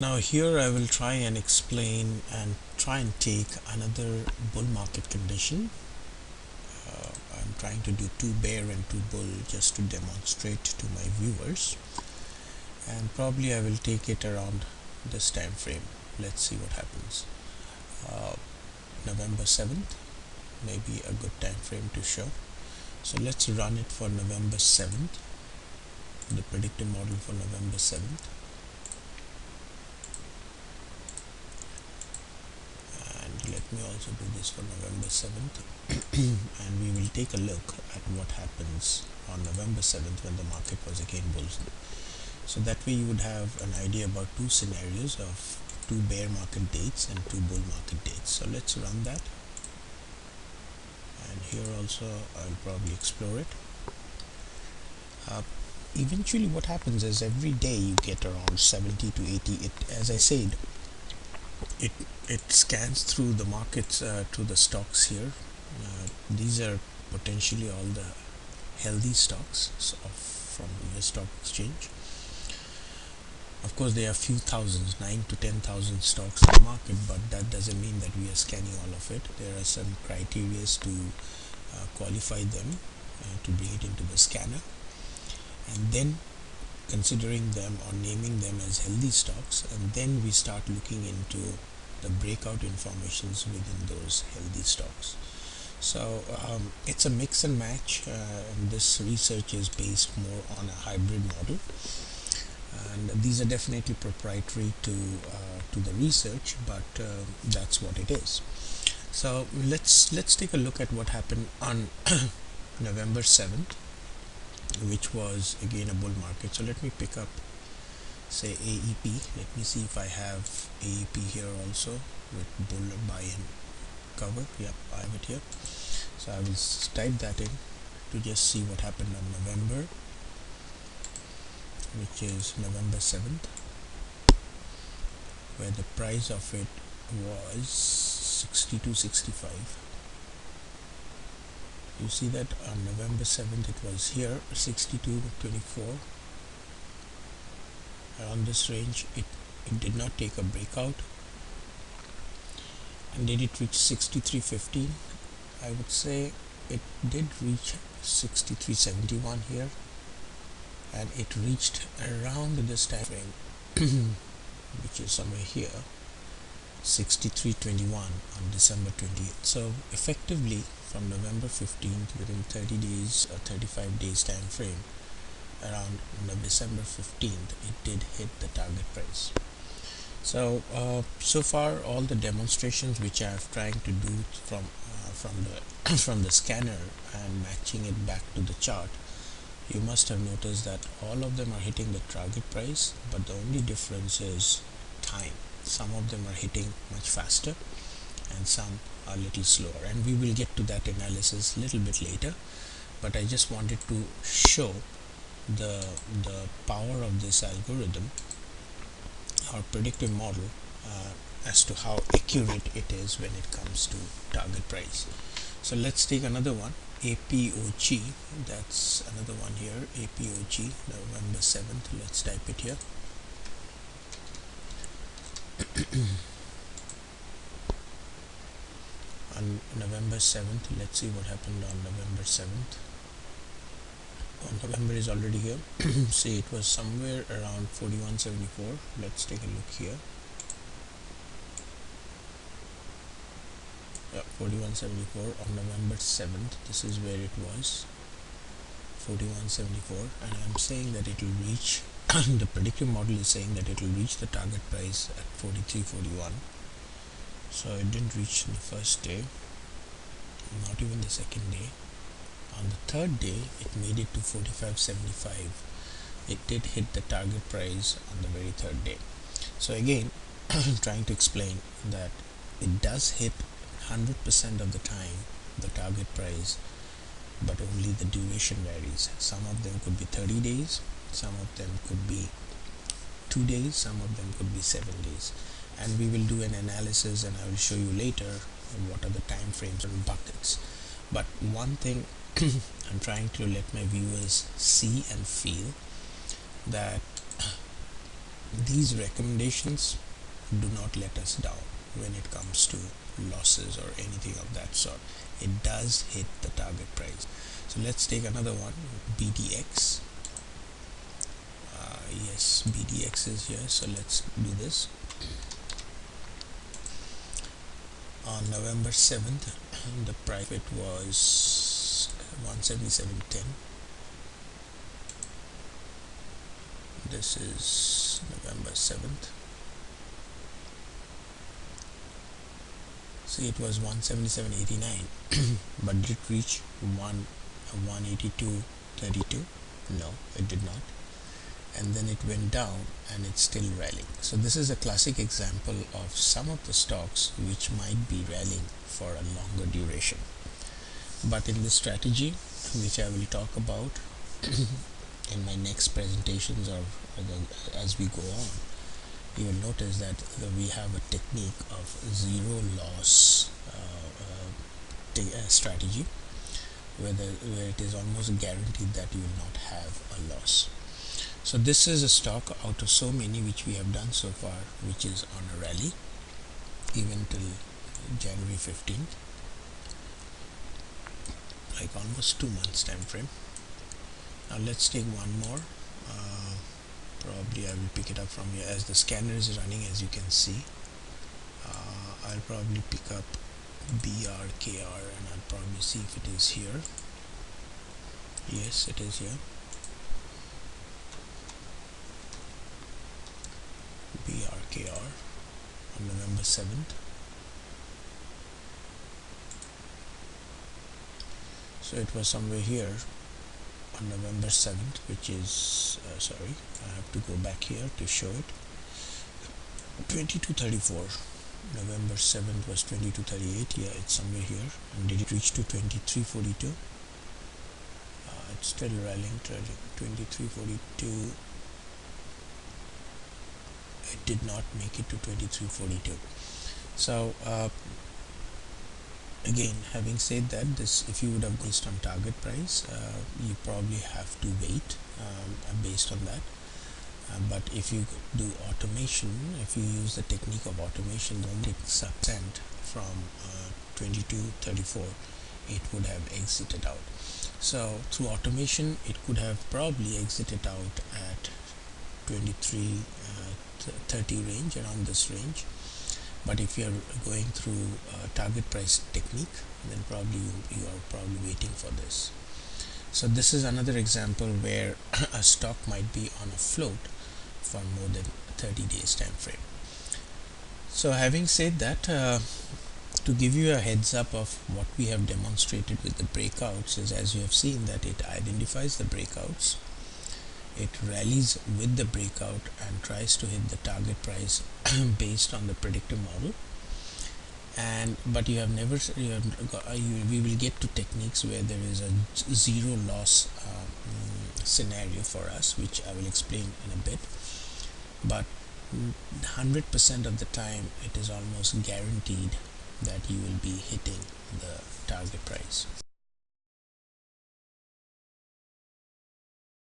Now here I will try and explain and try and take another bull market condition. I'm trying to do two bear and two bull just to demonstrate to my viewers, and probably I will take it around this time frame. Let's see what happens. uh, November 7th may be a good time frame to show, so let's run it for November 7th, the predictive model for November 7th. And let me also do this for November 7th. And we will take a look at what happens on November 7th when the market was again bullish. So that way you would have an idea about two scenarios of two bear market dates and two bull market dates. So let's run that, and here also I'll probably explore it. Eventually what happens is every day you get around 70 to 80. It, as I said, it it scans through the markets, to the stocks here. These are potentially all the healthy stocks from the stock exchange. Of course, there are few thousands, 9 to 10,000 stocks in the market, but that doesn't mean that we are scanning all of it. There are some criteria to qualify them, to bring it into the scanner, and then considering them or naming them as healthy stocks, and then we start looking into the breakout informations within those healthy stocks. So it's a mix and match, and this research is based more on a hybrid model, and these are definitely proprietary to the research, but that's what it is. So let's take a look at what happened on November 7th, which was again a bull market. So let me pick up, say, AEP. Let me see if I have AEP here also with bull buy and cover. Yep, I have it here. So I will type that in to just see what happened on November, which is November 7th, where the price of it was 62.65. You see that on November 7th it was here 62.24. Around this range it did not take a breakout. And did it reach 63.15? I would say it did reach 63.71 here, and it reached around this time frame which is somewhere here, 63.21 on December 20th. So effectively from November 15th, within 30 days or 35 days time frame, around December 15th it did hit the target price. So so far all the demonstrations which I have trying to do from the from the scanner and matching it back to the chart, you must have noticed that all of them are hitting the target price, but the only difference is time. Some of them are hitting much faster and some are a little slower, and we will get to that analysis a little bit later. But I just wanted to show the power of this algorithm, our predictive model, as to how accurate it is when it comes to target price. So let's take another one, APOG. That's another one here, APOG, November 7th. Let's type it here. On November 7th, let's see what happened on November 7th. Oh, November is already here. See, it was somewhere around 41.74. Let's take a look here. Yeah, 41.74 on November 7th. This is where it was, 41.74, and I'm saying that it will reach the predictive model is saying that it will reach the target price at 43.41. So it didn't reach the first day, not even the second day. On the third day it made it to 45.75. It did hit the target price on the very third day. So again, trying to explain that it does hit 100% of the time the target price, but only the duration varies. Some of them could be 30 days, some of them could be 2 days, some of them could be 7 days, and we will do an analysis and I will show you later what are the time frames and buckets. But one thing I'm trying to let my viewers see and feel, that these recommendations do not let us down when it comes to losses or anything of that sort. It does hit the target price. So let's take another one, BDX. Yes, BDX is here, so let's do this. On November 7th, the profit was 177.10. This is November 7th. See, it was 177.89 but did it reach 182.32? No, it did not. And then it went down and it's still rallying. So this is a classic example of some of the stocks which might be rallying for a longer duration. But in this strategy, which I will talk about in my next presentations or as we go on, you will notice that we have a technique of zero loss strategy, where it is almost guaranteed that you will not have a loss. So this is a stock out of so many which we have done so far, which is on a rally even till January 15th, like almost 2 months time frame. Now let's take one more. Probably I will pick it up from here as the scanner is running, as you can see. I'll probably pick up BRKR and I'll probably see if it is here. Yes, it is here. BRKR on November 7th. So it was somewhere here on November 7th, which is sorry, I have to go back here to show it. 2234. November 7th was 2238. Yeah, it's somewhere here. And did it reach to 2342? It's still rallying, 2342. It did not make it to 2342. So again, having said that, this, if you would have based on target price, you probably have to wait based on that. But if you do automation, if you use the technique of automation, the moment it's sent from 2234, it would have exited out. So through automation, it could have probably exited out at 2330 range, around this range. But if you are going through target price technique, then probably you are probably waiting for this. So this is another example where a stock might be on a float for more than 30 days time frame. So having said that, to give you a heads up of what we have demonstrated with the breakouts is, as you have seen, that it identifies the breakouts, it rallies with the breakout and tries to hit the target price based on the predictive model. And but you have never we will get to techniques where there is a zero loss scenario for us, which I will explain in a bit. But 100% of the time it is almost guaranteed that you will be hitting the target price.